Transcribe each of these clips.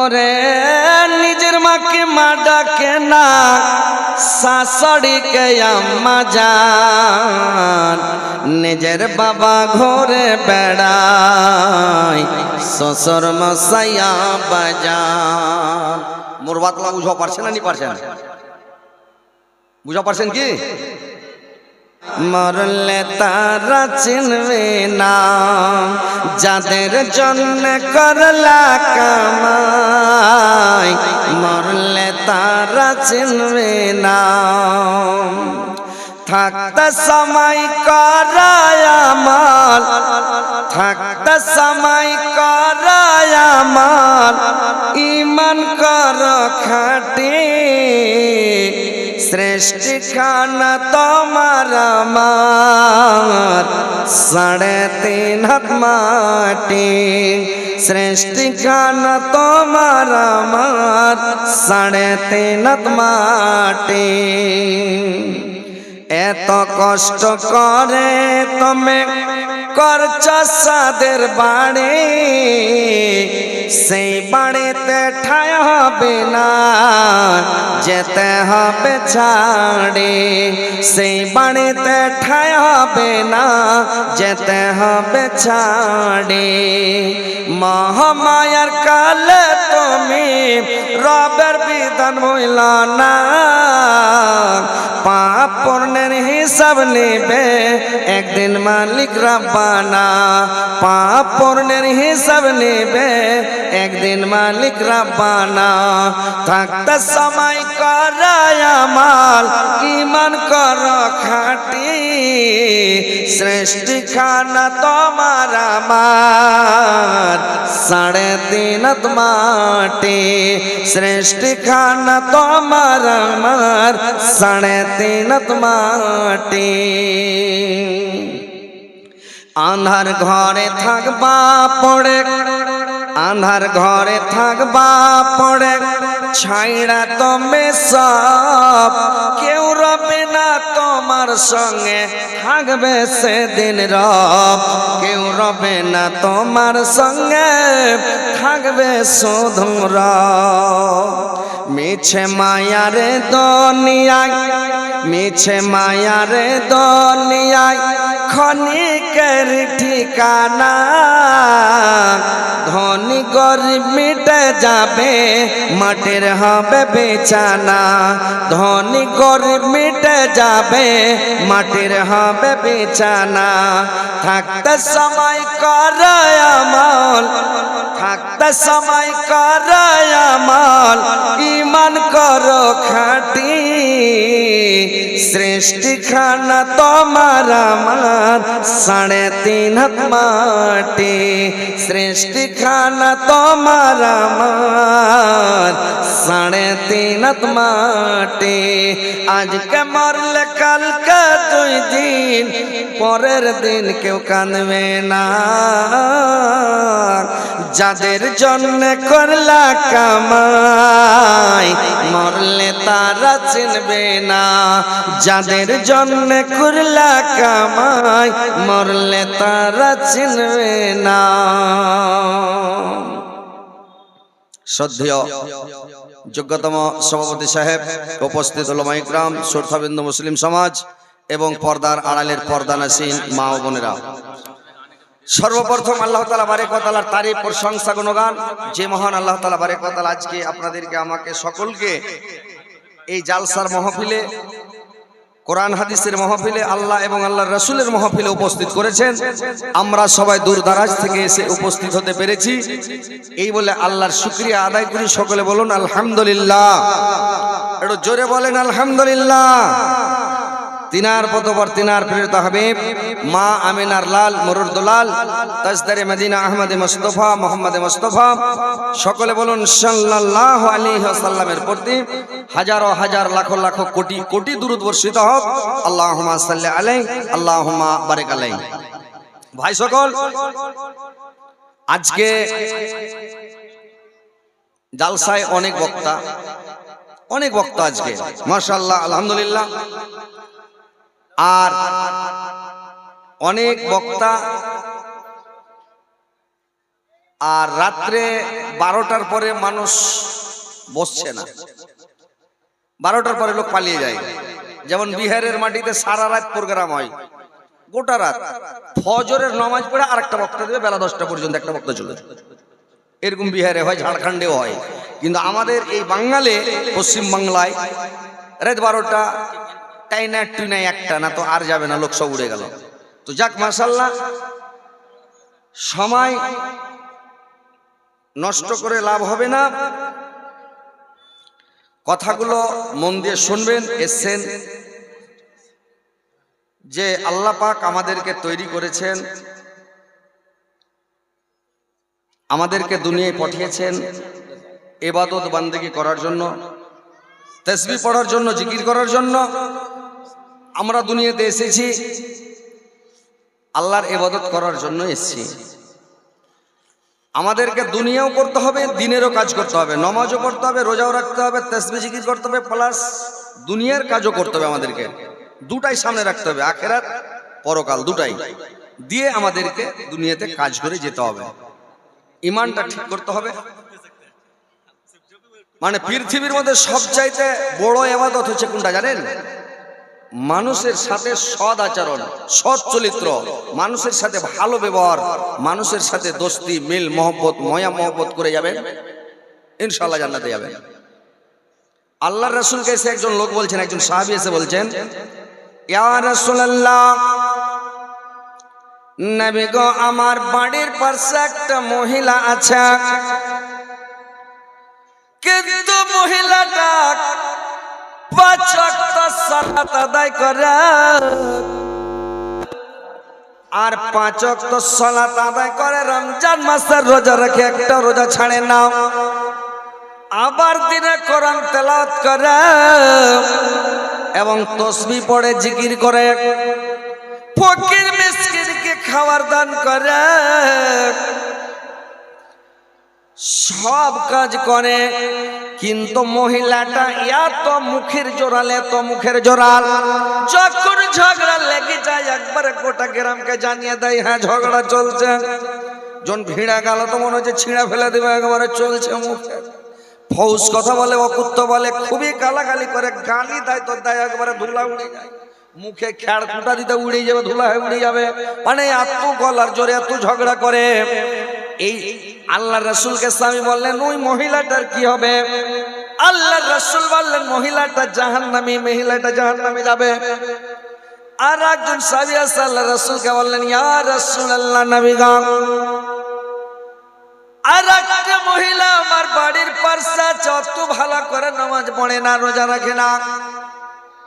ওরে নিজের মাকে মা ডাকে না, শাশুড়িকে আম্মা জান। নিজের বাবা ঘরে বেড়ায়, শ্বশুর মশাই আব্বা জান। মোর বাতলা বুঝা পারছেন না? নি পারছেন? বুঝা পারছেন কি? মরলে তারা চিনবে না, যাদের জন্য করলা কামাই। মরলে তারা চিনবে না। থাকতে সময় করায় আমাল, থাকতে সময় করায় আমাল। ঈমান কর খাঁটি, সৃষ্টি খানা তোমার আমার। 3.5 হাত মাটি, সৃষ্টি খানা তোমার আমার। 3.5 হাত মাটি। এত কষ্ট করে তুমি করছ সাদের বাড়ি, সেই বাড়িতে ঠাঁই হবে না, যেতে হবে ছাড়ে। সেই বাড়িতে ঠাঁই হবে না, যেতে হবে ছাড়ে। মহামায়ার কালে তুমি রবের বিধান হইল না, পাপ পুণ্যের হিসাব নেবে একদিন মালিক রব্বানা। পাপ পুণ্যের হিসাব নেবে একদিন মালিক রব্বানা। থাকতে সময় করায় আমাল, ঈমান কর খাঁটি, সৃষ্টি খানা তোমার আমার। 3.5 হাত মাটি, সৃষ্টি খানা তোমার আমার। 3.5 হাত মাটি। আন্ধার ঘরে থাকবা পড়ে, আন্ধার ঘরে থাকবা পড়ে, ছাইড়া তুমি সব। কেউ রবে না তোমার সঙ্গে, থাকবে সেদিন রব। কেউ রবে না তোমার সঙ্গে, থাকবে শুধু রব। মিছে মায়ারে দুনিয়ায়, মিছে মায়ারে দুনিয়ায় ক্ষণিকের ঠিকানা। ধনী গরিব মিটে যাবে, মাটির হবে বিছানা। ধনী গরিব মিটে যাবে, মাটির হবে বিছানা। থাকতে সময় করায় আমাল, থাকতে সময় করায় আমাল। ঈমান করো খাঁটি, সৃষ্টি খানা তোমার আমার। 3.5 হাত মাটি, সৃষ্টি খানা তোমার আমার। 3.5 হাত মাটি। আজকে মরলে কালকে 2 দিন, পরের দিন কেউ কাঁদবে না। যাদের জন্য করলা কামাই, মরলে তারা চিনবে না। যাদের জন্য করলা কামাই, মরলে তারা চিনবে না। শ্রদ্ধেয় যোগ্যতম সভাপতি সাহেব, উপস্থিত উলামা ইকরাম, শ্রোতাবৃন্দ, মুসলিম সমাজ এবং পর্দার আড়ালের পর্দানাসীন মা ও বোনেরা, সর্বপ্রথম আল্লাহ তাআলা বারেক ওয়া তাআলার তারিফ, প্রশংসা, গুণগান। যে মহান আল্লাহ তাআলা বারেক ওয়া তাআলা আজকে আপনাদেরকে, আমাকে, সকলকে এই জালসার মাহফিলে, কোরআন হাদিসের মাহফিলে, আল্লাহ এবং আল্লাহর রাসূলের মাহফিলে উপস্থিত করেছেন। আমরা সবাই দূর দারাজ থেকে এসে উপস্থিত হতে পেরেছি। এই বলে আল্লাহর শুকরিয়া আদায় করি। সকলে বলুন আলহামদুলিল্লাহ। একটু জোরে বলেন আলহামদুলিল্লাহ। তিনার পতবর, তিনার প্রেরিত হাবিব মা আমিনার লাল মরুর দুলাল, তাজদারে মদিনা আহমদে মুস্তাফা, মোহাম্মদে মুস্তাফা, সকলে বলুন সাল্লাল্লাহু আলাইহি ওয়াসাল্লামের প্রতি হাজারো হাজার লাখো লাখো কোটি কোটি দুরূদ বর্ষিত হোক। আল্লাহুম্মা সাল্লি আলাইহি, আল্লাহুম্মা বারিক আলাইহি। ভাই সকল, আজকে জালসায় অনেক বক্তা, অনেক বক্তা আজকে, মাশাআল্লাহ, আলহামদুলিল্লাহ। আর অনেক বক্তা আর রাত্রে 12টার পরে মানুষ বসছে না, 12টার পরে লোক পালিয়ে যায়। যেমন বিহারের মাটিতে সারা রাত প্রোগ্রাম হয়, গোটা রাত ফজরের নামাজ পড়ে আরেকটা বক্তা দেবে, বেলা 10টা পর্যন্ত একটা বক্তা চলে যায়। এরকম বিহারে হয়, ঝাড়খণ্ডেও হয়। কিন্তু আমাদের এই বাঙালি পশ্চিম বাংলায় রাত 12টা টাইনা টুইনাই একটা না তো আর যাবে না, লোক সব উড়ে গেল। তো যাক মাশাআল্লাহ, সময় নষ্ট করে লাভ হবে না, কথাগুলো মন দিয়ে শুনবেন। এসেছেন যে আল্লাহ পাক আমাদেরকে তৈরি করেছেন, আমাদেরকে দুনিয়ায় পাঠিয়েছেন ইবাদত বান্দেগি করার জন্য, তাসবিহ পড়ার জন্য, জিকির করার জন্য। আমরা দুনিয়াতে এসেছি আল্লাহর ইবাদত করার জন্য এসেছি। আমাদেরকে দুনিয়াও করতে হবে, দিনেরও কাজ করতে হবে, নামাজও পড়তে হবে, রোজাও রাখতে হবে, তাসবিহ জিকির করতে হবে, প্লাস দুনিয়ার কাজও করতে হবে। আমাদেরকে দুটাই সামনে রাখতে হবে, আখিরাত পরকাল দুটাই দিয়ে আমাদেরকে দুনিয়াতে কাজ করে যেতে হবে। ঈমানটা ঠিক করতে হবে। মানে পৃথিবীর মধ্যে সবচাইতে বড় ইবাদত হচ্ছে কোনটা জানেন? মানুষের সাথে সৎ আচরণ, সৎ চরিত্র, মানুষের সাথে ভালো ব্যবহার, মানুষের সাথে দোস্তি, মিল, মহব্বত, ময়া মহব্বত করে যাবেন, ইনশাআল্লাহ জান্নাতে যাবেন। আল্লাহর রাসূলকে এসে একজন লোক বলছেন, একজন সাহাবী এসে বলছেন, ইয়া রাসূলুল্লাহ, নবী গো, আমার বাড়ির পাশে একটা মহিলা আছে, কিন্তু মহিলাটা 5 ওয়াক্ত সালাত আদায় করে, আর 5 ওয়াক্ত সালাত আদায় করে, রমজান মাসের রোজা রাখে, একটা রোজা ছাড়ে না, আবার দিনে কোরআন তেলাওয়াত করে এবং তাসবিহ পড়ে, জিকির করে, ফকির মিসকিনকে খাবার দান করে, সব কাজ করে। কিন্তু মহিলাটা এত মুখের জোরাল, এত মুখের জোরাল, যখন ঝগড়া লেগে যায় একবারে গোটা গ্রামকে জানিয়ে দেয়, হ্যাঁ ঝগড়া চলছে। যখন ভিড়া গেল তো মনে হচ্ছে ছিঁড়া ফেলে দেবে, একবারে চলছে মুখে ফৌস কথা বলে, অকুত্ত বলে, খুবই গালাগালি করে, গালি দেয় তো দেয়, একবারে ধুলা উড়ে যায়, মুখে খেড় কুটা দিতে উড়ে যাবে, ধুলা হয়ে উড়ে যাবে। মানে এত গলার জোরে এত ঝগড়া করে। এই আল্লাহর রাসূলকে স্বামী বললেন, ওই মহিলাটার কি হবে? আল্লাহর রাসূল বললেন, মহিলাটা জাহান্নামী, মহিলাটা জাহান্নামে যাবে। আর একজন সাহাবী আছে, আল্লাহর রাসূলকে বললেন, ইয়া রাসূলুল্লাহ, নবী গো, আর একটা মহিলা আমার বাড়ির পাশে যত ভালো করে নামাজ পড়ে না, রোজা রাখে না,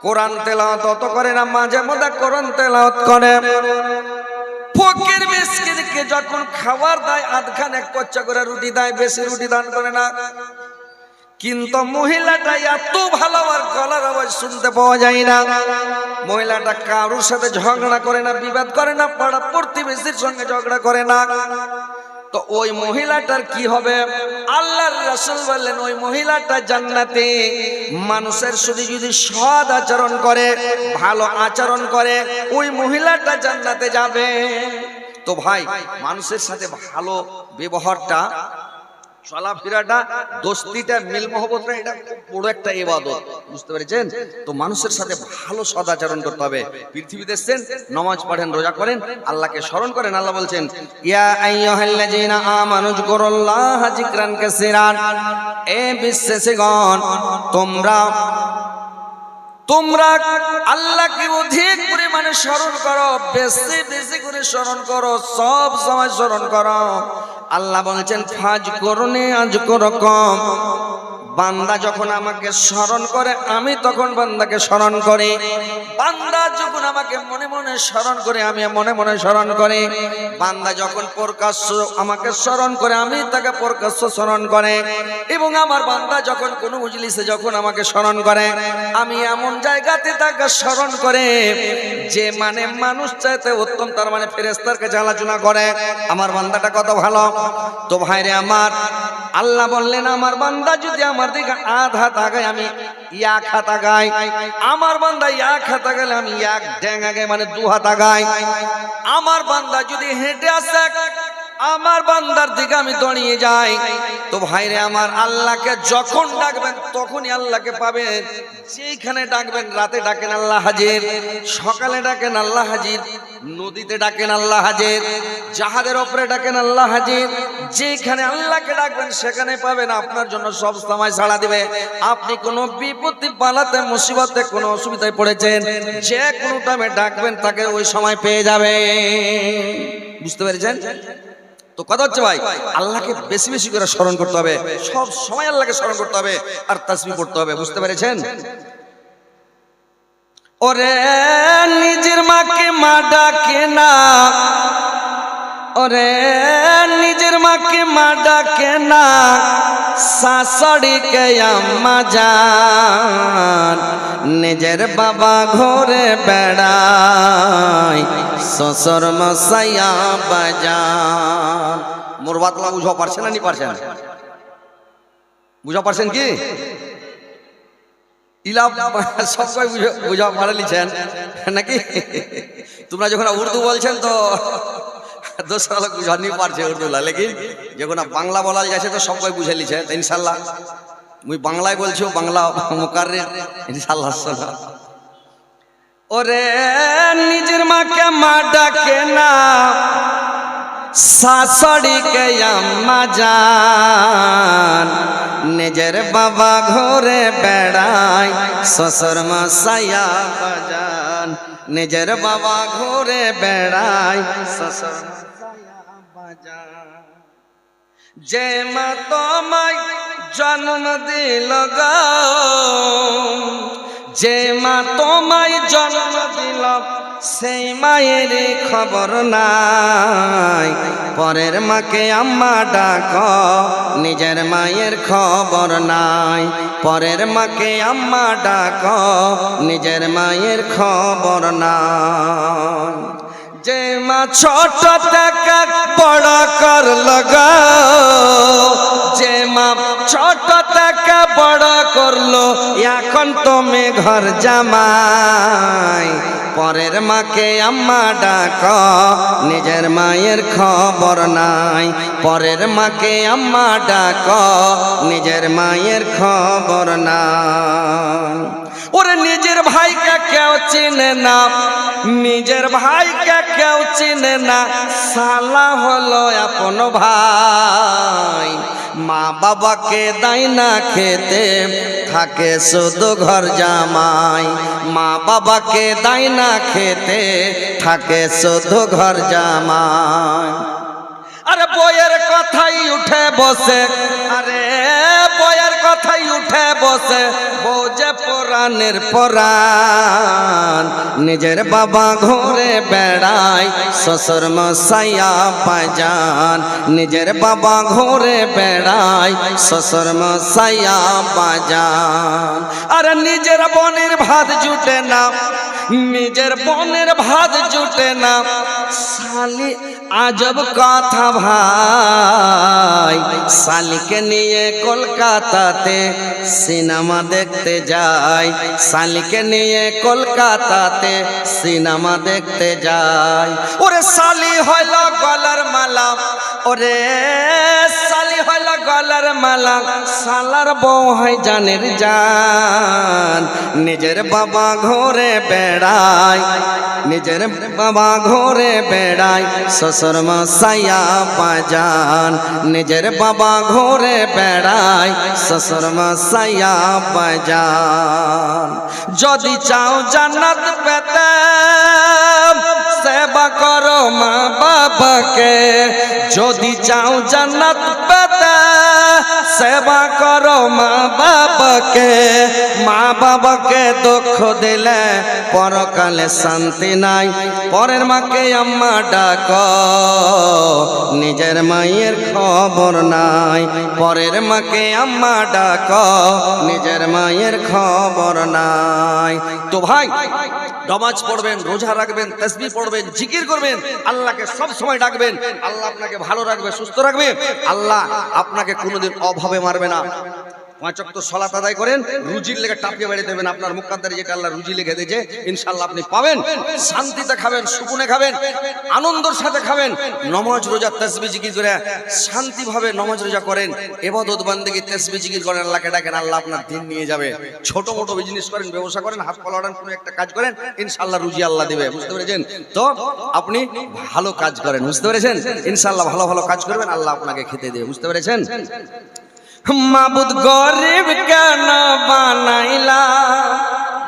কোরআন তেলাওয়াত অত করে না, মাঝে মধ্যে কোরআন তেলাওয়াত করে, ফকির মিসকিনকে যখন খাবার দেয় আধখান এক কচ্চা করে রুটি দেয়, বেশি রুটি দান করে না। কিন্তু মহিলাটা এত ভালো, আর গলার আওয়াজ শুনতে পাওয়া যায় না। মহিলাটা কারোর সাথে ঝগড়া করে না, বিবাদ করে না, পাড়া প্রতিবেশীর সঙ্গে ঝগড়া করে না। তো ওই মহিলাটার কি হবে? আল্লাহর রাসূল বললেন, ওই মহিলাটা জান্নাতে, মানুষের সাথে যদি সৎ আচরণ করে, ভালো আচরণ করে, ওই মহিলাটা জান্নাতে যাবে। তো ভাই, মানুষের সাথে ভালো ব্যবহারটা, চলাফেরাটা, দোস্তিটা, মিল মহব্বতটা, এটা খুব বড় একটা ইবাদত, বুঝতে পেরেছেন? তো মানুষের সাথে ভালো সদাচরণ করতে হবে। পৃথিবীতে এসেছেন, নামাজ পড়েন, রোজা করেন, আল্লাহকে স্মরণ করেন। আল্লাহ বলছেন, ইয়া আইয়ুহাল্লাযীনা আমানু যকুরুল্লাহা যিকরান কাসীরান, এ বিশ্বাসীগণ, তোমরা আল্লাহকে অধিক পরিমাণে স্মরণ করো, বেশি বেশি করে স্মরণ করো, সব সময় স্মরণ করো। আল্লাহ বলছেন, ফাজকুরনি আযকুরকুম, বান্দা যখন আমাকে স্মরণ করে আমি তখন বান্দাকে স্মরণ করি, বান্দা যখন আমাকে মনে মনে স্মরণ করে আমি মনে মনে স্মরণ করি, বান্দা যখন প্রকাশ্য আমাকে স্মরণ করে আমি তাকে প্রকাশ্য স্মরণ করে, এবং আমার বান্দা যখন কোনো মজলিসে যখন আমাকে স্মরণ করে আমি এমন জায়গাতে তাকে স্মরণ করে যে মানে মানুষ চাইতে উত্তম, তার মানে ফেরেশতার কাছে আলোচনা করে আমার বান্দাটা কত ভালো। তো ভাইরে আমার, আল্লাহ বললেন, আমার বান্দা যদি আমার দিকে আধ হাত আগায় আমি 1 হাত আগাই, আমার বান্দা 1 হাত আগালে আমি 1 ড্যাং আগাই, মানে 2 হাত আগাই। আমার বান্দা যদি হেঁটে আসে আমার বান্দার দিকে আমি দৌড়িয়ে যাই। তো ভাইরে আমার, আল্লাহকে যখন ডাকবেন তখনই আল্লাহকে পাবেন। যেখানে ডাকবেন, রাতে ডাকেন আল্লাহ হাজির, সকালে ডাকেন আল্লাহ হাজির, নদীতে ডাকেন আল্লাহ হাজির, জাহাজের ওপরে ডাকেন আল্লাহ হাজির। যেখানে আল্লাহকে ডাকবেন সেখানে পাবেন। আপনার জন্য সব সময় ছাড়া দিবে। আপনি কোনো বিপত্তি পালাতে, মুসিবতে, কোনো অসুবিধায় পড়েছেন, যে কোনো টাইমে ডাকবেন তাকে ওই সময় পেয়ে যাবে। বুঝতে পেরেছেন তো? কথা হচ্ছে ভাই, আল্লাহকে বেশি বেশি করে স্মরণ করতে হবে, সব সময় আল্লাহকে স্মরণ করতে হবে আর তাসবিহ পড়তে হবে। বুঝতে পেরেছেন? ওরে নিজের মাকে মা ডাকে না, ওরে নিজের মাকে মা ডাকে না, শাশুড়িকে আম্মা জান, নিজের বাবা ঘরে বেড়ায়, শ্বশুর মশাইয়া বাজান। মোর বাতলা বুঝা পারছেন না? নি পারছেন? বুঝা পারছেন কি? ইলা সবাই বুঝা পারে লিছেন নাকি? তোমরা যখন উর্দু বলছেন তো দোসরা লোক বুঝা নি পারছে উর্দু, লেকিন যখন বাংলা বলা যাচ্ছে তো সবাই বুঝে লিছে। ইনশাল্লাহ মুই বাংলায় বলছি, বাংলা মুকাররির ইনশাল্লাহ। ওরে নিজের মাকে মা ডাকে না, শাশুড়িকে আম্মা জান, নিজের বাবা ঘরে বেড়ায়, শ্বশুর মশাইয়া বাজান, নিজের বাবা ঘরে বেড়ায়, শ্বশুর মশাইয়া বাজান। যে মা তোমায় জন্ম দিল গো, যে মা তোমায় জন্ম দিল, সেই মায়ের খবর নাই, পরের মাকে আম্মা ডাক, নিজের মায়ের খবর নাই, পরের মাকে আম্মা ডাক, নিজের মায়ের খবর নাই। যে মা ছোট থেকে বড় করল গো, যে মা ছোট থেকে বড় করলো, এখন তুমি ঘর জামাই, পরের মাকে আম্মা ডাক, নিজের মায়ের খবর নাই, পরের মাকে আম্মা ডাক, নিজের মায়ের খবর নাই। ওরে নিজের ভাইকে কেউ চিনে না, নিজের ভাইকে কেউ চিনে না, শালা হলো আপন ভাই। মা বাবাকে দেয় না খেতে, থাকে শুধু ঘর জামাই, মা বাবাকে দেয় না খেতে, থাকে শুধু ঘর জামাই। আরে বইয়ের কথাই উঠে বসে, আরে বইয়ের কথাই উঠে বসে, বউ যে পুরাণের পুরাণ, নিজের বাবা ঘরে বেড়ায়, শ্বশুর মশাইয়া বাজান, নিজের বাবা ঘরে বেড়ায়, শ্বশুর মশাইয়া বাজান। আরে নিজের বোনের ভাত জুটে না, নিজের বোনের ভাত জুটে না, শালি আজব কথা ভাই, শালিকে নিয়ে কলকাতাতে সিনেমা দেখতে যাই, শালিকে নিয়ে কলকাতাতে সিনেমা দেখতে যাই। ওরে শালি হইল গলার মালা, ওরে শালি হইল গলার মালা, শালার বউ হয় জানের জান, নিজের বাবা ঘরে বেড়ায়, নিজের বাবা ঘরে বেড়ায়, শ্বশুর মশাইয়া বাজান, নিজের বাবা ঘরে বেড়ায়, শ্বশুর মশাইয়া বাজান। যদি চাও জান্নাত পেতে, সেবা করো মা বাবাকে, যদি চাও জান্নাত পেতে, সেবা করো মা বাবাকে, মা বাবাকে দুঃখ দিলে পরকালে শান্তি নাই, পরের মাকে আম্মা ডাক, নিজের মায়ের খবর নাই, পরের মাকে আম্মা ডাক, নিজের মায়ের খবর নাই। তো ভাই, নামাজ পড়বেন, রোজা রাখবেন, তাসবিহ পড়বেন, জিকির করবেন, আল্লাহকে সব সময় ডাকবেন, আল্লাহ আপনাকে ভালো রাখবে, সুস্থ রাখবে, আল্লাহ আপনাকে কোনোদিন অভাবে মারবে না। 5 ওয়াক্ত সালাত আদায় করেন, রুজির লেগে টাপিয়ে বেড়ে দেবেন। আপনার মুকদ্দারে যেটা আল্লাহ রুজি লিখে দিয়েছে ইনশাআল্লাহ আপনি পাবেন। শান্তিতে খাবেন, সুকুনে খাবেন, আনন্দের সাথে খাবেন। নামাজ রোজা তাসবিহ জিকির করে শান্তিভাবে নামাজ রোজা করেন, ইবাদত বান্দেগি তাসবিহ জিকির করেন, আল্লাহকে ডাকেন, আল্লাহ আপনার দিন নিয়ে যাবে। ছোট মোটো বিজনেস করেন, ব্যবসা করেন, হাত কলা ওড়ান, কোনো একটা কাজ করেন, ইনশাআল্লাহ রুজি আল্লাহ দিবে। বুঝতে পেরেছেন? তো আপনি ভালো কাজ করেন, বুঝতে পেরেছেন? ইনশাআল্লাহ ভালো ভালো কাজ করবেন, আল্লাহ আপনাকে খেতে দেবে। বুঝতে পেরেছেন? মাবুদ গরিব কেন বানাইলা?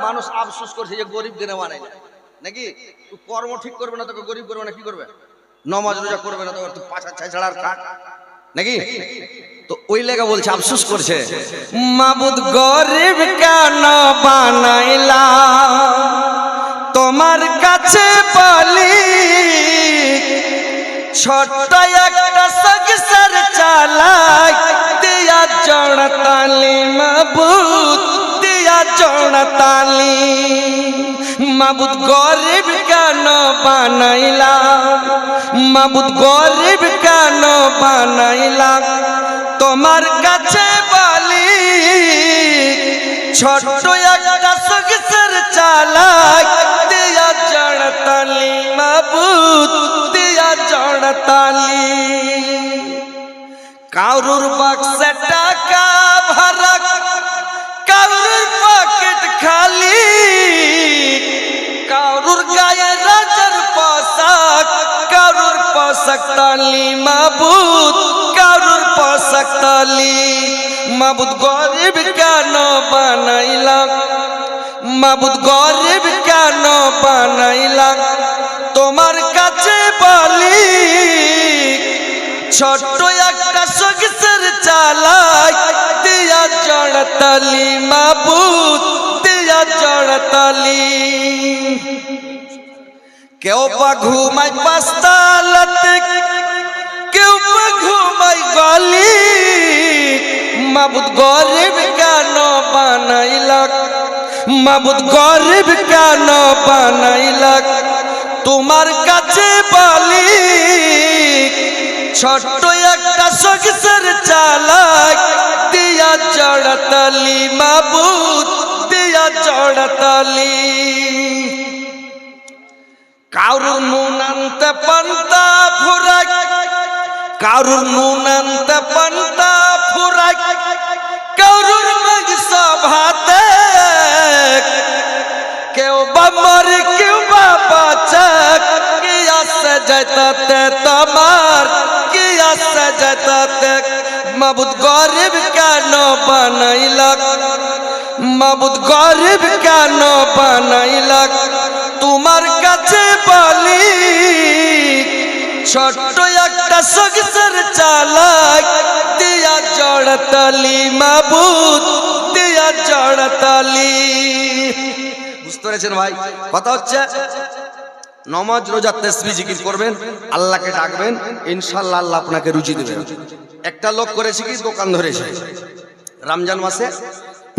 মানুষ আফসোস করছে যে গরিব কেন বানাইলা, নাকি কর্ম ঠিক করবে না তোকে গরিব করবে না, কি করবে? নামাজ রোজা করবে না তো পাছা ছাড়ার কাট, নাকি? তো ওই লেগা বলছে, আফসোস করছে, মাবুদ গরিব কেন বানাইলা? তোমার কাছে বলি ছোট্ট একটা সংসার চালাই, দিয়া জোড়া তালি মাবুদ, দিয়া জোড়া তালি। মাবুদ গরিব কেন বানাইলা? মাবুদ গরিব কেন বানাইলা? তোমার কাছে বলি ছোট্ট একটা সংসার চালাই, দিয়া জোড়া তালি মাবুদ, দিয়া জোড়া তালি। কারুর বাক্সে টাকা ভরা, কারুর পকেট খালি, কারুর গায়ে রাজার পোশাক, কারুর পোশাক তালি মাবুদ, কারুর পোশাক তালি। মাবুদ গরিব কেন বানাইলা? মাবুদ গরিব কেন বানাইলা? তোমার কাছে বলি ছোট্ট একটা সংসার চালাই, দিয়া জোড়া তালি মাবুদ, দিয়া জোড়া তালি। কেউ বা ঘুমাই পাঁচতলাতে, কেউ বা ঘুমাই গলি, মাবুদ গরিব কেন বানাইলা? মাবুদ গরিব কেন বানাইলা? তোমার কাছে বলি ছোট্ট একটা সংসার চালাই, দিয়া জোড়া তালি মাবুদ, দিয়া জোড়া তালি। কারুর নুন আনতে পান্তা ফুরাই, কারুর নুন আনতে পান্তা ফুরাই, কারুর মাংস ভাতে, কেউ বা মরে কেউ বা বাঁচে, কি আসে যাইতাতে তোমার, কি আসে যাইতাতে। মাবুদ গরিব কেন বানাইলা? মাবুদ গরিব কেন বানাইলা? তোমার কাছে বলি ছোট্ট একটা সংসার চালাই, দিয়া জোড়া তালি মাবুদ, দিয়া জোড়া তালি। বুঝতে পেরেছেন ভাই? কথা হচ্ছে নামাজ রোজা তাসবিহ জিকির করবেন, আল্লাহকে ডাকবেন, ইনশাআল্লাহ আল্লাহ আপনাকে রুজি দেবেন। একটা লোক করেছে কি, দোকান ধরেছে রমজান মাসে,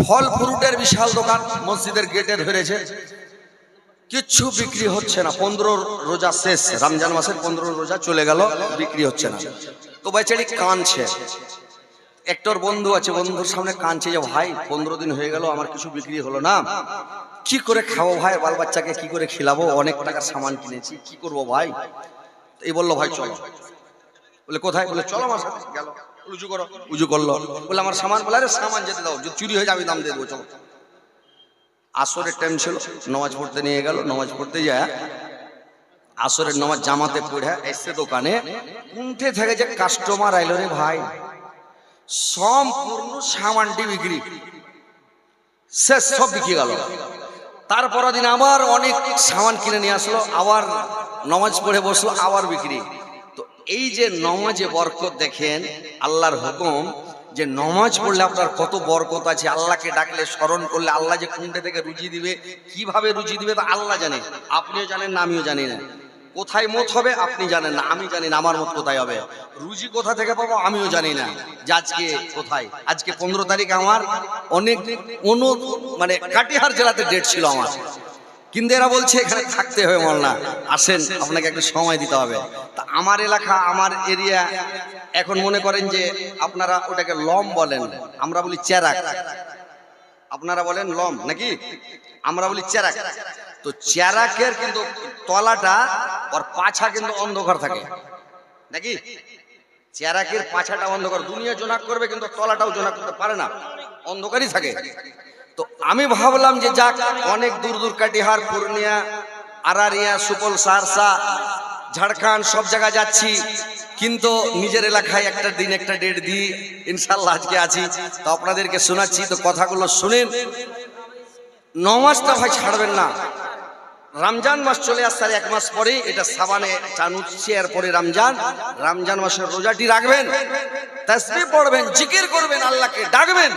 ফল ফ্রুটের বিশাল দোকান মসজিদের গেটে ধরেছে, কিচ্ছু বিক্রি হচ্ছে না। 15 রোজা শেষ, রমজান মাসের 15 রোজা চলে গেল, বিক্রি হচ্ছে না। তো বেচারি কাঁদছে। একটার বন্ধু আছে, বন্ধুর সামনে কাঁদছে যে ভাই 15 দিন হয়ে গেল আমার কিছু বিক্রি হলো না, কি করে খাবো ভাই, বাল বাচ্চাকে কি করে খিলাবো, অনেক টাকার সামান কিনেছি, কি করবো ভাই? এই বললো ভাই চলো। বলে কোথায়? বলে চলো আমার সাথে। গেল, উজু করো, উজু করলো। বলে আমার সামান, বলে আরে সামান যেতে দাও, যদি চুরি হয়ে যাবে দাম দিয়ে দেবো, চলো। আসরের টাইম ছিল, নামাজ পড়তে নিয়ে গেল। নামাজ পড়তে যায় আসরের নামাজ জামাতে পড়ে এসে দোকানে উঠে থেকে যে কাস্টমার আইলো রে ভাই, সম্পূর্ণ সামানটি বিক্রি শেষ, সব বিক্রি গেল। তারপর দিন আবার অনেক সামান কিনে নিয়ে আসলো, আবার নামাজ পড়ে বসলো, আবার বিক্রি। তো এই যে নামাজে বরকত দেখেন, আল্লাহর হুকুম যে নামাজ পড়লে আপনার কত বরকত আছে। আল্লাহকে ডাকলে, স্মরণ করলে আল্লাহ যে কোনটা থেকে রুজি দিবে, কিভাবে রুজি দিবে তা আল্লাহ জানে, আপনিও জানেন না, আমিও জানি না। কোথায় মত হবে আপনি জানেন না, আমি জানি না আমার মত কোথায় হবে। রুজি কোথা থেকে পাবো আমিও জানি না, যে আজকে কোথায়। আজকে 15 তারিখ আমার অনেক মানে কাটিহার জেলাতে ডেট ছিল আমার, কিন্তু এরা বলছে এখানে থাকতে হবে মোল্লা, আসেন আপনাকে একটু সময় দিতে হবে। তা আমার এলাকা, আমার এরিয়া, এখন মনে করেন যে আপনারা ওটাকে লম বলেন, আমরা বলি চেরাক, আপনারা বলেন লম নাকি, আমরা বলি চেরাক। তো চেরাকের কিন্তু তলাটা আর পাছা কিন্তু অন্ধকার থাকে নাকি, চেরাকের পাছাটা অন্ধকার, দুনিয়া জোনাক করবে কিন্তু তলাটাও জোনাক করতে পারে না, অন্ধকারই থাকে। তো আমি ভাবলাম যে যাক, অনেক দূর দূর কাটিহার, পূর্ণিয়া, আরারিয়া, সুপল, সারসা, ঝাড়খণ্ড সব জায়গায় যাচ্ছি, কিন্তু নিজের এলাকায় একটা দিন একটা ডেট দিই, ইনশাল্লাহ আজকে আছি। তো আপনাদেরকে শোনাচ্ছি, তো কথাগুলো শুনেন। নমাজটা ভাই ছাড়বেন না। রমজান মাস চলে আসছে, আর 1 মাস পরেই এটা সাবানে চান উঠছে, এরপরে রমজান। রমজান মাসের রোজাটি রাখবেন, তাসবিহ পড়বেন, জিকির করবেন, আল্লাহকে ডাকবেন,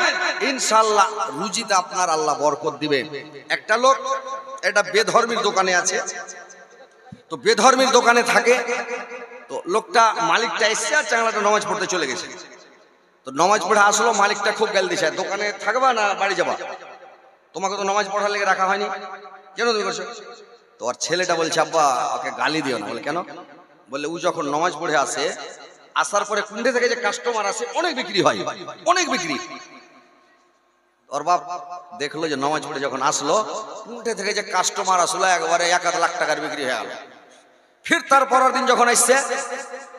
ইনশাআল্লাহ রুজিতে আপনার আল্লাহ বরকত দিবেন। একটা লোক এটা বেধর্মীর দোকানে আছে, তো বেধর্মীর দোকানে থাকে, তো লোকটা মালিকটা এসছে আর চাংলাটা নামাজ পড়তে চলে গেছে। তো নামাজ পড়ে আসলো, মালিকটা খুব গাল দিছে, দোকানে থাকবা না বাড়ি যাবা, তোমাকে তো নামাজ পড়ার লেগে রাখা হয়নি, কেন তুমি করছো? তো আর ছেলেটা বলছে আব্বা ওকে গালি দিও না। বলে কেন? বললে ও যখন নামাজ পড়ে আসে, আসার পরে কুন্ডে থেকে যে কাস্টমার আসে অনেক বিক্রি হয়, অনেক বিক্রি। ওর বাপ দেখলো যে নামাজ পড়ে যখন আসলো, কুন্ডে থেকে যে কাস্টমার আসলো একবারে 1 লাখ টাকার বিক্রি হয়ে গেল। ফির তার পরের দিন যখন আসছে,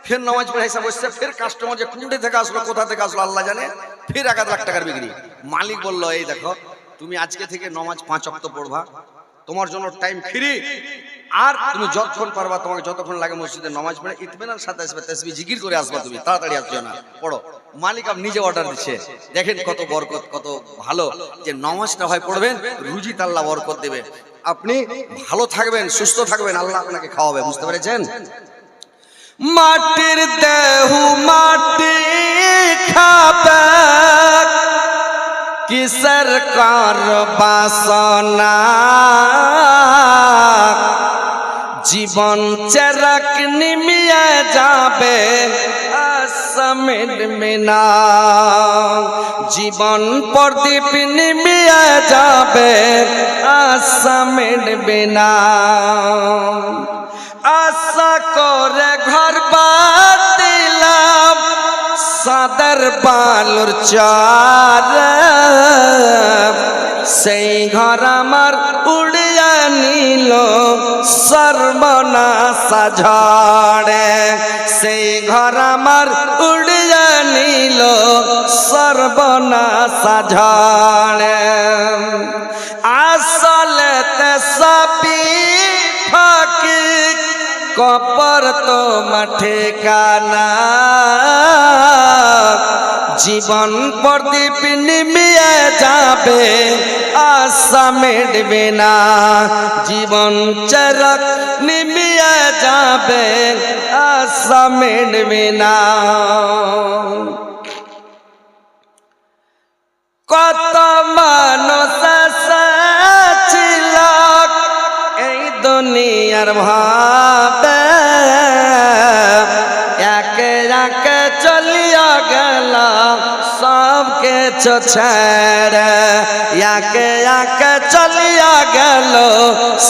ফির নামাজ পড়ে এসে বসছে, ফির কাস্টমার যে কুন্ডে থেকে আসলো, কোথা থেকে আসলো আল্লাহ জানে, ফির 1 লাখ টাকার বিক্রি। মালিক বললো এই দেখো, তুমি আজকে থেকে নামাজ 5 ওয়াক্ত পড়বা, তোমার জন্য টাইম ফ্রি, আর তুমি যতক্ষণ পারবা, তোমাকে যতক্ষণ লাগে মসজিদে নামাজ পড়ে ইতমিনার সাথে আসবে, তাসবিহ জিকির করে আসবা, তুমি তাড়াতাড়ি আসছো না, পড়ো। মালিক আপ নিজে অর্ডার দিচ্ছে, দেখেন কত বরকত, কত ভালো যে নামাজটা হয় পড়বেন, রুজিতে আল্লাহ বরকত দেবে, আপনি ভালো থাকবেন, সুস্থ থাকবেন, আল্লাহ আপনাকে খাওয়াবে। বুঝতে পেরেছেন? মাটির দেহ মাটি খাবে, কিসের কর বাসনা, জীবন চেরাক নিমিয়ে যাবে আসমিন না, জীবন প্রদীপ নিমিয়ে যাবে আসমিন বিনা। আশা করে ঘর বাঁধিলাম সাদের বালুর চার, সেই ঘর আমার উড়িয়ে নিল সর্বনাশা ঝড়ে, সেই ঘর আমার উড়িয়ে নিল সর্বনাশা ঝড়ে। আসলে তে সবই ফাঁকি, কবর তোমার ঠিকানা, জীবন প্রদীপ নিমিয়ে যাবে আশা মিটবে না, জীবন চরক নিমিয়ে যাবে আশা মিটবে না। কত মানুষ ছিল এই দুনিয়ার ভাবে, একে একে চলিয়া গেল সব কিছু ছেড়ে, একে একে চলিয়া গেল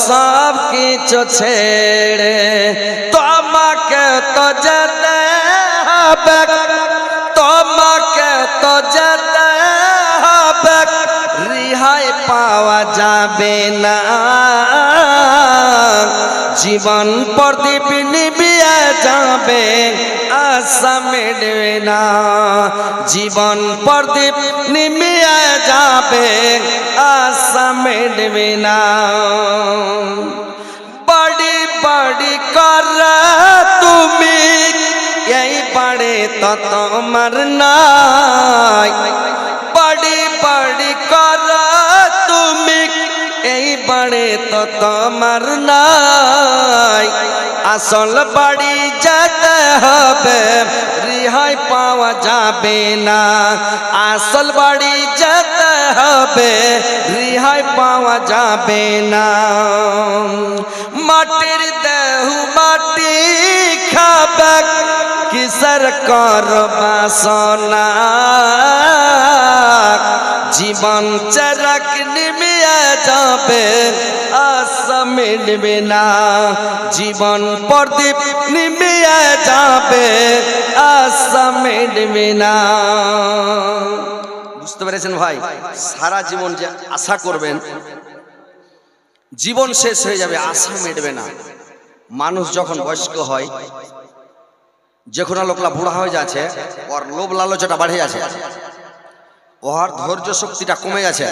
সব কিছু ছেড়ে। তোমাকে তো যেতে হবে, তোমাকে তো যেতে হবে, রিহাই পাওয়া যাবে না, জীবন প্রদীপ নিভিয়ে যাবে আশা মিটবে না, জীবন প্রদীপ নিভিয়ে যাবে আশা মিটবে না। বড়ি বড়ি কর তুমি এই বাড়ে তো তোমার নাই, বড়ি বড়ি কর তুমি এই বাড়ে তো তোমার নাই, আসল বাড়ি যেতে হবে রিহাই পাওয়া যাবে না, আসল বাড়ি যেতে হবে রিহাই পাওয়া যাবে না। মাটির দেহ মাটি খাবে, কিসের কর বাসনা, জীবন চরক নিমিয়ে যাবে আশা মিটবে না, জীবন প্রদীপ নিভিয়ে যাবে, আশা মিটবে না। বুঝতে পেরেছেন ভাই? সারা জীবন যে আশা করবেন, জীবন শেষ হয়ে যাবে, আশা মিটবে না। মানুষ যখন বয়স্ক হয়, যখন লোকলা বুড়া হয়ে যাচ্ছে, ওর লোভ লালচটা বাড়ে যাচ্ছে, ওর ধৈর্য শক্তিটা কমে যাচ্ছে,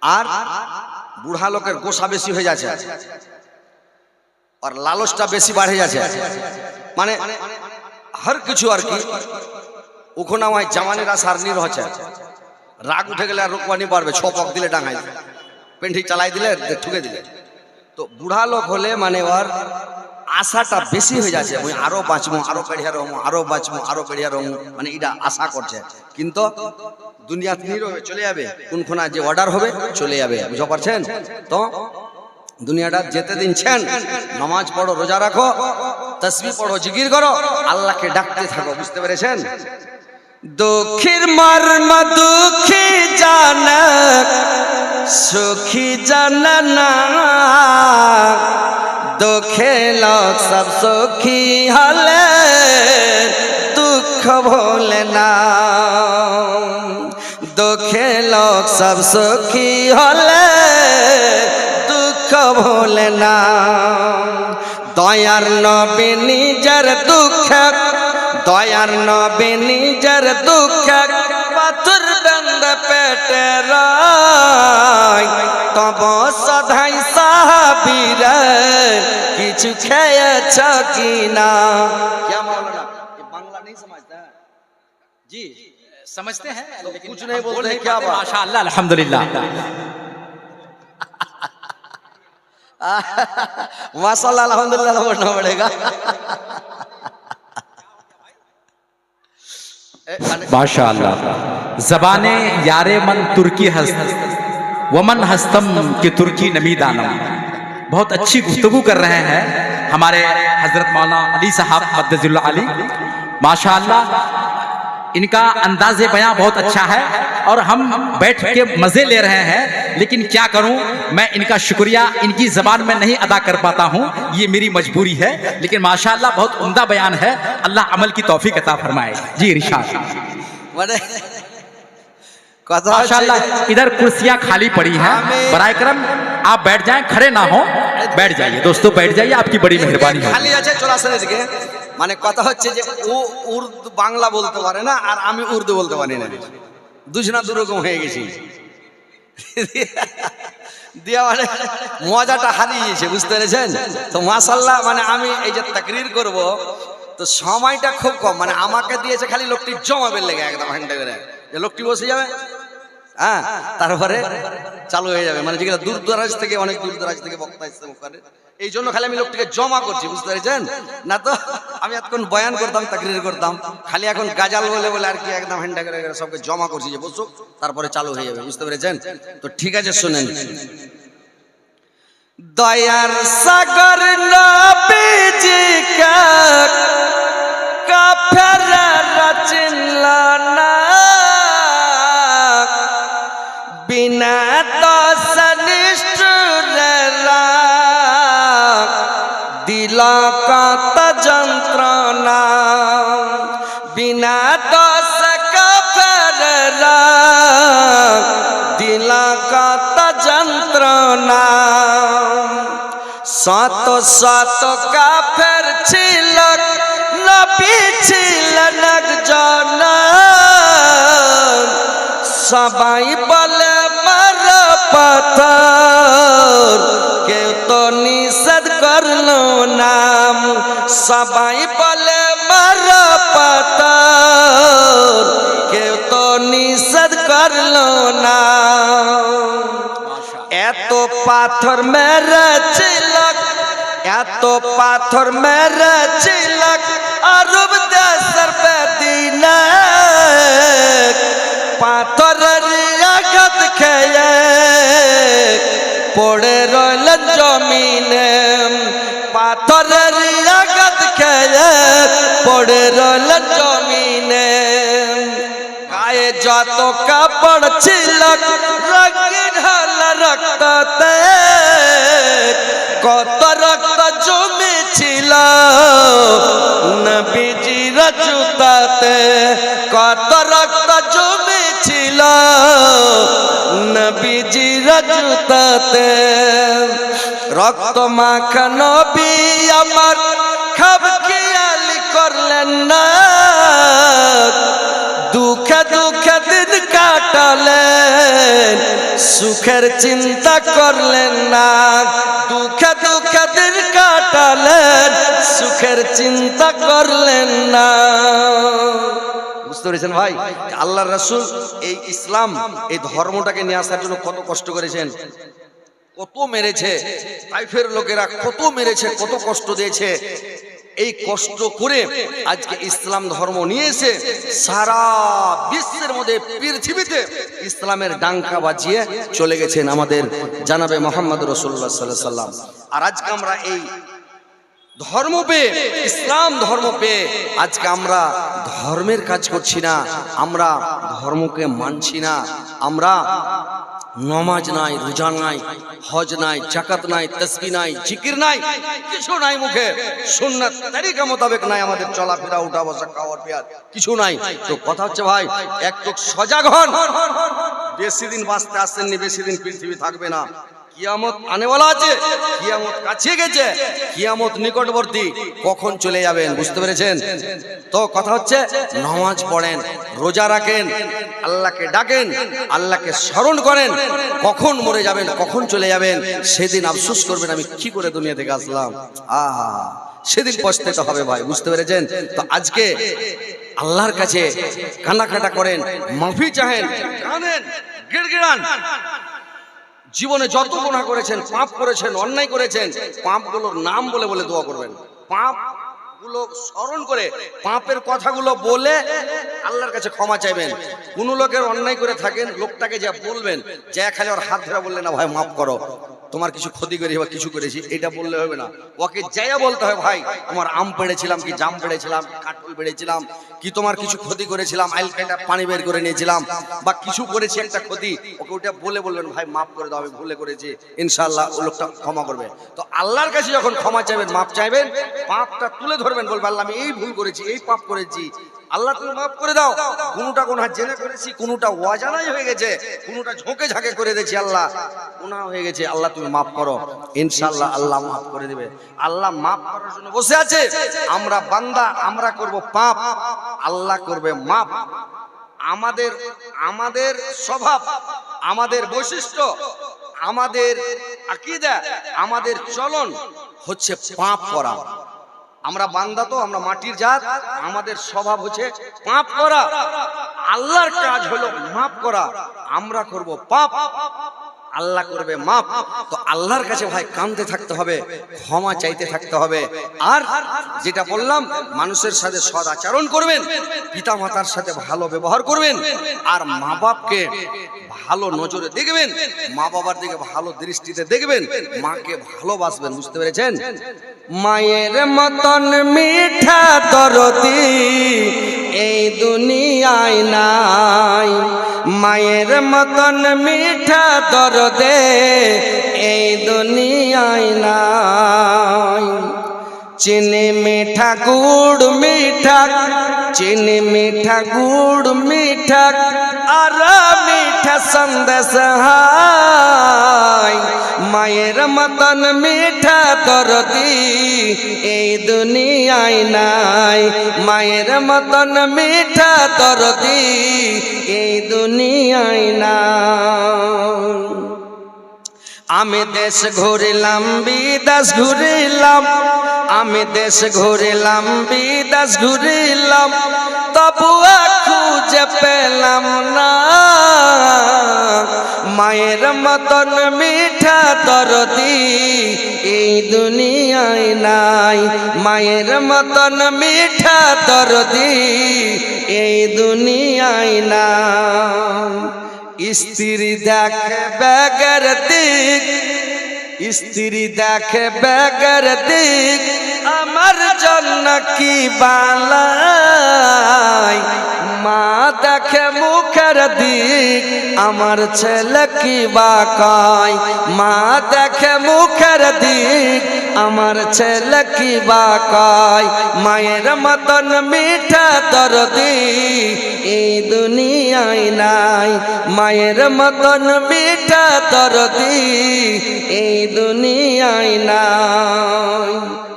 আর বুড়া লোকের গোসা বেশি হয়ে যাচ্ছে, আর লালচটা বেশি বাড়ে যাচ্ছে। মানে হর কিছু আর কি ওখানে হয় জামানের আশার নির হচ্ছে। রাগ উঠে গেলে আর রোকবানি পারবে, ছপক দিলে ডাঙাই, পেন্টি চালাই দিলে ঠুকে দিলে। তো বুড়া লোক হলে মানে ওর আশাটা বেশি হয়ে যাচ্ছে, ওই আরো বাঁচবো, আরো বেড়িয়া রহমো, আরো বাঁচবো, আরো বেড়িয়া রহমো, মানে এটা আশা করছে। কিন্তু দুনিয়া চলে যাবে, কোনখানা যে অর্ডার হবে চলে যাবে, বুঝতে পারছেন? তো দুনিয়াটা যেতে দিনছেন, নামাজ পড়ো, রোজা রাখো, তাসবিহ পড়ো, জিকির করো, আল্লাহকে ডাকতে থাকো। বুঝতে পেরেছেন? দুঃখীর মর্ম দুঃখী জানা, সুখী জানা না, দুঃখে লোক সব সুখী হলে দুঃখ ভোলে না, দুঃখে লোক সব সুখী হলে দুঃখ ভোলে না। দয়ার নবী নিজের দুঃখ, দয়ার নবী নিজের দুঃখ পাথর বন্ধ পেটে রায়, তব সদাই সাহাবীরা কিছু খেয়েছ কিনা। क्या मौलाना ये बांग्ला नहीं समझता है जी? समझते हैं लेकिन कुछ नहीं बोलते हैं। क्या बात, माशाअल्लाह अल्हम्दुलिल्लाह। माशाअल्लाह अल्हम्दुलिल्लाह बोलना पड़ेगा। माशाअल्लाह। ज़बाने यारे मन तुर्की हस्त वमन हस्तम के तुर्की नमी दानम। बहुत अच्छी गुफ्तगू कर रहे हैं हमारे हजरत मौलाना अली साहब मद्दजुल्लाह अली। माशाअल्लाह इनका अंदाज़े बयां बहुत अच्छा है और हम बैठ के मज़े ले रहे हैं। लेकिन क्या करूं, मैं इनका शुक्रिया इनकी ज़बान में नहीं अदा कर पाता हूं, ये मेरी मजबूरी है। लेकिन माशाअल्लाह बहुत उम्दा बयान है, अल्लाह अमल की तौफीक अता फरमाए। जी इरशाद। माशाअल्लाह इधर कुर्सियां खाली पड़ी हैं, बराए करम आप बैठ जाएं, खड़े ना हो, बैठ जाइए दोस्तों, बैठ जाइए, आपकी बड़ी मेहरबानी है। খালি আছে চলে আসেন এদিকে। মানে কথা হচ্ছে যে ও উর্দু বাংলা বলতে পারে না, আর আমি উর্দু বলতে পারি না, দুজনা দুরকম হয়ে গেছি। দিয়া মানে মজাটা হারিয়ে গেছে, বুঝতে পেরেছেন? তো মাশাআল্লাহ মানে আমি এই যে তাকরীর করব, তো সময়টা খুব কম, মানে আমাকে দিয়েছে খালি লোকটি জমাবে লেগে একদম ঘন্টা করে, যে লোকটি বসে যাবে, হ্যাঁ, তারপরে চালু হয়ে যাবে। মানে যেগুলো দূর দরাজ থেকে, অনেক দূর দরাজ থেকে বক্তা এসছে ওখানে, এই জন্য খালি আমি লোকটিকে জমা করছি, বুঝতে পেরেছেন? না তো আমি এতক্ষণ বয়ান করতাম, তাকরীর করতাম, খালি এখন গাজাল বলে বলে আর কি একদম হ্যান্ডা করে সবকে জমা করছি যে বসুক, তারপরে চালু হয়ে যাবে, বুঝতে পেরেছেন? তো ঠিক আছে, শুনেন। দয়ার সাগর নবীজি কাফেররা চিনলা না, বিনা দোষ নিষ্ঠুরেরা দিল কত যন্ত্রণা, বিনা দোষ কাফেররা দিল কত যন্ত্রণা। শত শত কাফের ছিল, নবী ছিলেন একজন, সবাই বলে মার পাথর, কেউ তো নিষেধ করলো নাম, সবাই বলে মার পাথর, কেউ তো নিষেধ করলো না। এত পাথর মেরেছিল, এত পাথর মেরেছিল আরব দেশের বেদিনে, পাথরের আঘাত খেয়ে পড়ে রইলেন জমিনে, পাথরের আঘাত খেয়ে পড়ে রইলেন জমিনে। গায়ে যত কাপড় ছিল রঙিন হল রক্ততে, কত রক্ত জমেছিল নবীজির জুতাতে, কত রক্ত জমেছিল নবীজির জুতাতে। রক্ত মাখা নবী আমার খাব খেয়াল করলেন না, দুঃখে দুঃখে দিন কাটালেন সুখের চিন্তা করলেন না, দুঃখে দুঃখে দিন কাটালেন সুখের চিন্তা করলেন না। বুঝতে পেরেছেন ভাই, আল্লাহর রাসূল এই ইসলাম এই ধর্মটাকে নিয়ে আসার জন্য কত কষ্ট করেছেন, কত মেরেছে তাইফের লোকেরা, কত মেরেছে, কত কষ্ট দিয়েছে। এই কষ্ট করে আজকে ইসলাম ধর্ম নিয়ে এসে সারা বিশ্বের মধ্যে পৃথিবীতে ইসলামের ডাঙ্কা বাজিয়ে চলে গেছেন আমাদের জানাবে মুহাম্মদ রাসূলুল্লাহ সাল্লাল্লাহু আলাইহি ওয়াসাল্লাম। আর আজকে আমরা এই ধর্ম পেয়ে, ইসলাম ধর্ম পেয়ে আজকে আমরা ধর্মের কাজ করছি না, আমরা ধর্মকে মানছি না। আমরা নমাজ নাই, রোজা নাই, হজ নাই, যাকাত নাই, তাসবিহ নাই, জিকির নাই, কিছু নাই মুখে, সুন্নাত তরিকা মোতাবেক নাই আমাদের চলাফেরা, উঠা বসা, খাওয়ার পেয়ার কিছু নাই। তো কথা হচ্ছে ভাই, একটু সজাগ হন। বেশি দিন বাঁচতে আসেননি, বেশি দিন পৃথিবী থাকবে না, কিয়ামত আনেওয়ালা আছে, কিয়ামত কাছে গেছে, কিয়ামত নিকটবর্তী, কখন চলে যাবেন বুঝতে পেরেছেন? তো কথা হচ্ছে নামাজ পড়েন, রোজা রাখেন, আল্লাহকে ডাকেন, আল্লাহকে স্মরণ করেন। কখন মরে যাবেন, কখন চলে যাবেন, সেদিন আফসোস করবেন আমি কি করে দুনিয়া থেকে আসলাম, আহা সেদিন পস্তাতে হবে ভাই, বুঝতে পেরেছেন? তো আজকে আল্লাহর কাছে কান্নাকাটা করেন, মাফি চাহেন, কাঁদেন, গিড়গিড়ান। জীবনে যত গুনাহ করেছেন, পাপ করেছেন, অন্যায় করেছেন, পাপগুলোর নাম বলে বলে দোয়া করবেন, পাপগুলো স্মরণ করে পাপের কথাগুলো বলে আল্লাহর কাছে ক্ষমা চাইবেন। কোন লোকের অন্যায় করে থাকেন, লোকটাকে যা বলবেন, যা খালি ওর হাত ধরে বললেন না ভাই মাফ করো, তোমার কিছু ক্ষতি করেছি বা কিছু করেছি, এটা বললে হবে না। ওকে যাইয়া বলতে হয়, ভাই তোমার আম পেড়েছিলাম কি জাম পেড়েছিলাম, কাঁঠাল পেড়েছিলাম কি, তোমার কিছু ক্ষতি করেছিলাম, আইল কেটে পানি বের করে নিয়েছিলাম বা কিছু করেছি একটা ক্ষতি, ওকে ওটা বলে বলবেন ভাই মাফ করে দাও, আমি ভুলে করেছি, ইনশাআল্লাহ ও লোকটা ক্ষমা করবে। তো আল্লাহর কাছে যখন ক্ষমা চাইবেন, মাফ চাইবেন, পাপটা তুলে ধরবেন, বলবেন আল্লাহ আমি এই ভুল করেছি, এই পাপ করেছি, আল্লাহ তুমি মাফ করে দাও। কোনটা গুনাহ জেনে করেছি, কোনটা অজানাই হয়ে গেছে, কোনটা ঝোঁকে ঝাঁকে করে দিয়েছি, আল্লাহ গুনাহ হয়ে গেছে, আল্লাহ তুমি মাফ করো, ইনশাআল্লাহ আল্লাহ মাফ করে দিবে। আল্লাহ মাফ করার জন্য বসে আছে। আমরা বান্দা, আমরা করব পাপ, আল্লাহ করবে মাফ। আমাদের স্বভাব, আমাদের বৈশিষ্ট্য, আমাদের আকীদা, আমাদের চলন হচ্ছে পাপ করা। আমরা বান্দা তো, আমরা মাটির জাত, আমাদের স্বভাব হচ্ছে পাপ করা। আল্লাহর কাজ হলো মাফ করা, আমরা করব পাপ, আল্লাহ করবে মাফ। তো আল্লাহর কাছে ভাই কাঁদতে থাকতে হবে, ক্ষমা চাইতে থাকতে হবে। আর যেটা বললাম, মানুষের সাথে সৎ আচরণ করবেন, পিতা মাতার সাথে ভালো ব্যবহার করবেন, আর মা বাপকে ভালো নজরে দেখবেন, মা বাবার দিকে ভালো দৃষ্টিতে দেখবেন, মাকে ভালোবাসবেন, বুঝতে পেরেছেন? মায়ের মতন মিঠা দরদি এই দুনিয়ায় নাই, মায়ের মতন মিঠা দরদে এই দুনিয়ায় নাই। চিনি মিঠা গুড় মিঠা, চিনি মিঠা গুড় মিঠা, আর মিঠা সন্দেশ হায়। মায়ের মতন মিঠা দরদি এই দুনিয়ায় নাই, মায়ের মতন মিঠা দরদি এই দুনিয়ায় নাই। আমি দেশ ঘুরিলাম, বিদেশ ঘুরিলাম, আমি দেশ ঘুরিলাম, বিদেশ ঘুরিলাম, তবুও খুঁজে পেলাম না মায়ের মতন মিঠা দরদি এই দুনিয়ায় নাই, মায়ের মতন মিঠা দরদি এই দুনিয়ায় নাই। স্ত্রী দেখে বেগের দিক, স্ত্রী দেখে বেগের দিক, আমার জন্য কি বালাই। মা দেখে মুখের দিক, আমার ছেলে কি বা কয়, মা দেখে মুখের দিক আমার ছেলে কি বা কয়, মায়ের মতন মিঠা দরদি এই দুনিয়ায় নাই, মায়ের মতন মিঠা দরদি এই দুনিয়ায় নাই।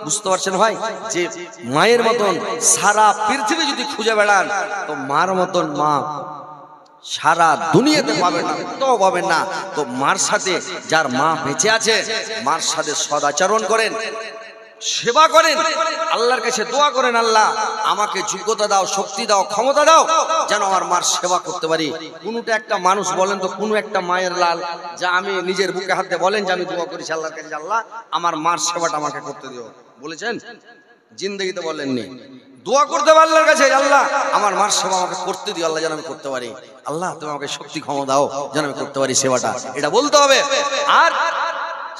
বুঝতে পারছেন ভাই, যে মায়ের মতন সারা পৃথিবী যদি খুঁজে বেড়ান তো মার মতন মা সারা দুনিয়াতে পাবেন না, তো পাবেন না। তো মার সাথে যার মা বেঁচে আছে, মার সাথে সদাচরণ করেন, সেবা করেন, আল্লাহর কাছে দোয়া করেন, আল্লাহ আমাকে যোগ্যতা দাও, শক্তি দাও, ক্ষমতা দাও, যেন আমার মার সেবা করতে পারি। কোনোটা একটা মানুষ বলেন তো, কোনো একটা মায়ের লাল যা আমি নিজের বুকে হাতে বলেন যে আমি দোয়া করেছি আল্লাহর কাছে, আল্লাহ আমার মার সেবাটা আমাকে করতে দিও, বলেছেন? জিন্দগিতে বলেননি। দোয়া করতে হবে আল্লাহর কাছে, আল্লাহ আমার মার সেবা আমাকে করতে দিও, আল্লাহ যেন আমি করতে পারি, আল্লাহ তুমি আমাকে শক্তি ক্ষমতা দাও যেন আমি করতে পারি সেবাটা, এটা বলতে হবে। আর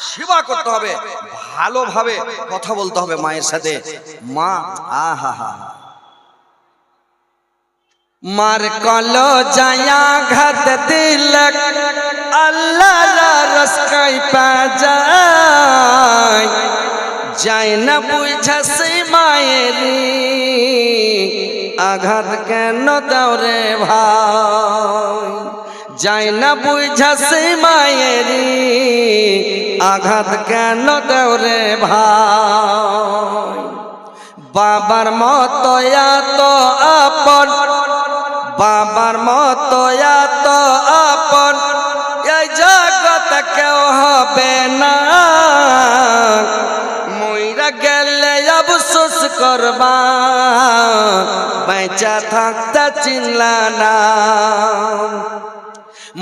সেবা করতে হবে, ভালোভাবে কথা বলতে হবে মায়ের সাথে। মা আহা হা মার কলো জায়া ঘাত দিল আল্লাহ রসকাই পা যায়, যায় না বুঝাছে মায়েরি আঘাত কেন দাও রে ভাই, যায় না বুঝাছে মায়েরি আঘাত কেন দাও রে ভাই, বাবার মতো এত আপন, বাবার মতো এত আপন এই জগৎ কেউ হবে না, মইরা গেলে আফসোস করবা বেঁচা থাকতে চিনলা না,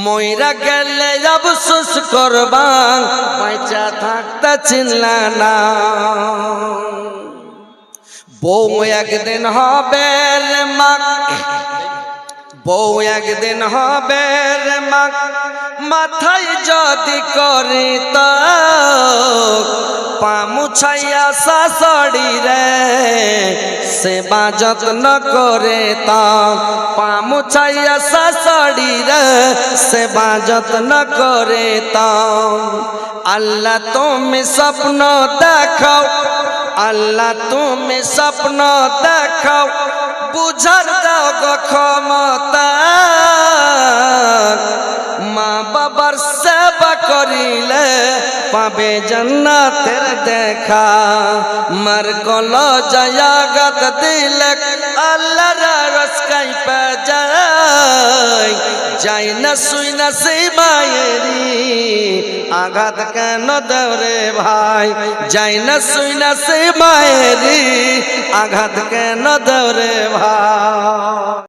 মইরা গেলে আফসোস করবা বেঁচা থাকতে চিনলা না। বউ একদিন হবে রে মা, বউ একদিন হবে রে মা, মাথায় যদি করি তো পামুছাইয়া শাশুড়ি রে সেবা যত্ন করে তা, পামুছাইয়া শাশুড়ি রে সেবা যত্ন করে তা, আল্লাহ তুমি স্বপ্ন দেখাও, আল্লাহ তুমি স্বপ্ন দেখাও, বুঝার দাও গো ক্ষমতা, মা বাবার সেবা করিলে পাবে জান্নাতের দেখা, মার কলো জায়াগত দিলে আল্লাহর রসকাই পা যায়, যাই না শুই না সেই মায়েরি আঘাত কেন দাও রে ভাই, যাই না শুই না সেই মায়েরি আঘাত কেন দাও রে ভাই।